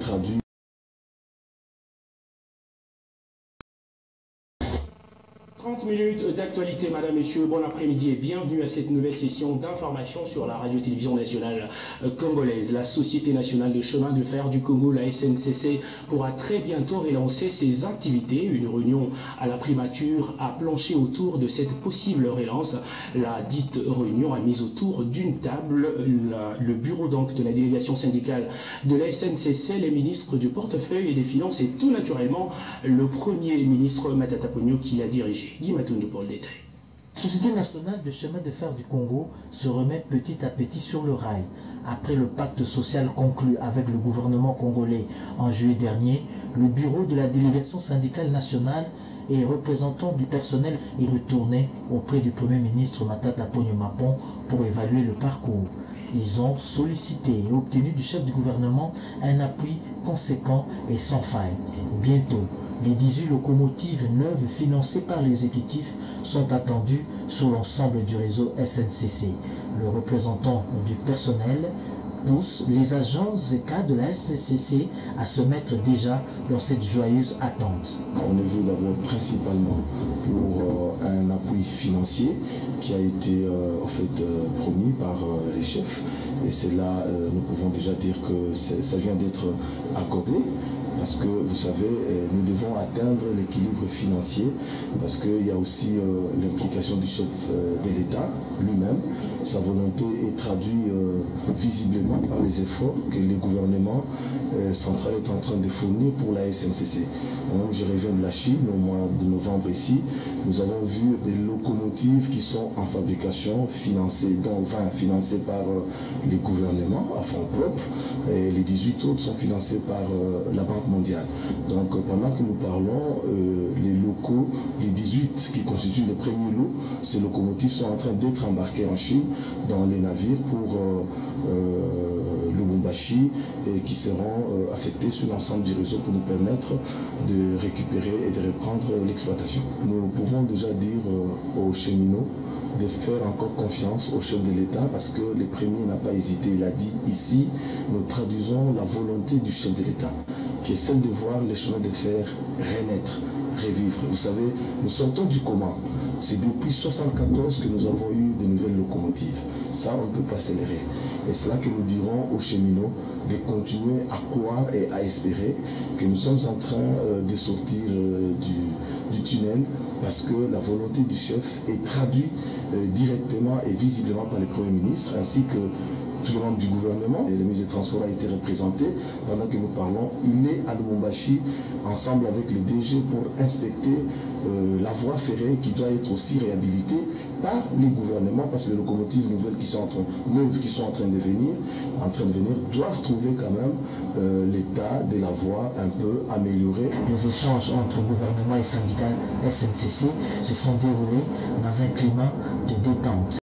Traduit. Minutes d'actualité, madame, messieurs, bon après-midi et bienvenue à cette nouvelle session d'information sur la radio-télévision nationale congolaise. La Société nationale de chemin de fer du Congo, la SNCC, pourra très bientôt relancer ses activités. Une réunion à la primature a planché autour de cette possible relance. La dite réunion a mis autour d'une table le bureau donc de la délégation syndicale de la SNCC, les ministres du portefeuille et des finances et tout naturellement le premier ministre Matata Ponyo qui l'a dirigé. Pour le détail. La Société nationale de chemin de fer du Congo se remet petit à petit sur le rail. Après le pacte social conclu avec le gouvernement congolais en juillet dernier, le bureau de la délégation syndicale nationale et représentant du personnel est retourné auprès du Premier ministre Matata Ponyo pour évaluer le parcours. Ils ont sollicité et obtenu du chef du gouvernement un appui conséquent et sans faille. Bientôt, les 18 locomotives neuves financées par l'exécutif sont attendues sur l'ensemble du réseau SNCC. Le représentant du personnel pousse les agents ZK de la SNCC à se mettre déjà dans cette joyeuse attente. On est venu d'abord principalement pour un appui financier qui a été promis par les chefs. Et c'est là, nous pouvons déjà dire que ça vient d'être accordé. Parce que vous savez, nous devons atteindre l'équilibre financier parce qu'il y a aussi l'implication du chef de l'État lui-même. Sa volonté est traduite visiblement par les efforts que le gouvernement central est en train de fournir pour la SNCC. Je reviens de la Chine au mois de novembre ici. Nous avons vu des locomotives qui sont en fabrication financées par les gouvernements à fonds propres et les 18 autres sont financées par la Banque mondiale. Donc pendant que nous parlons, les locaux, les 18 qui constituent les premiers lots, ces locomotives sont en train d'être embarquées en Chine dans les navires pour Lubumbashi et qui seront affectés sur l'ensemble du réseau pour nous permettre de récupérer et de reprendre l'exploitation. Nous pouvons déjà dire aux cheminots de faire encore confiance au chef de l'État parce que le premier n'a pas hésité. Il a dit ici, nous traduisons la volonté du chef de l'État qui est celle de voir les chemins de fer renaître, revivre. Vous savez, nous sortons du coma. C'est depuis 1974 que nous avons eu de nouvelles locomotives. Ça, on ne peut pas accélérer. Et c'est là que nous dirons aux cheminots de continuer à croire et à espérer que nous sommes en train de sortir du tunnel parce que la volonté du chef est traduite directement et visiblement par le Premier ministre ainsi que tout le monde du gouvernement. Et le ministre des Transports a été représenté pendant que nous parlons. Il est à Lubumbashi ensemble avec les DG pour inspecter la voie ferrée qui doit être aussi réhabilitée par les gouvernements parce que les locomotives nouvelles qui sont en train de venir doivent trouver quand même l'état de la voie un peu amélioré. Les échanges entre gouvernement et syndicat SNCC se sont déroulés dans un climat de détente.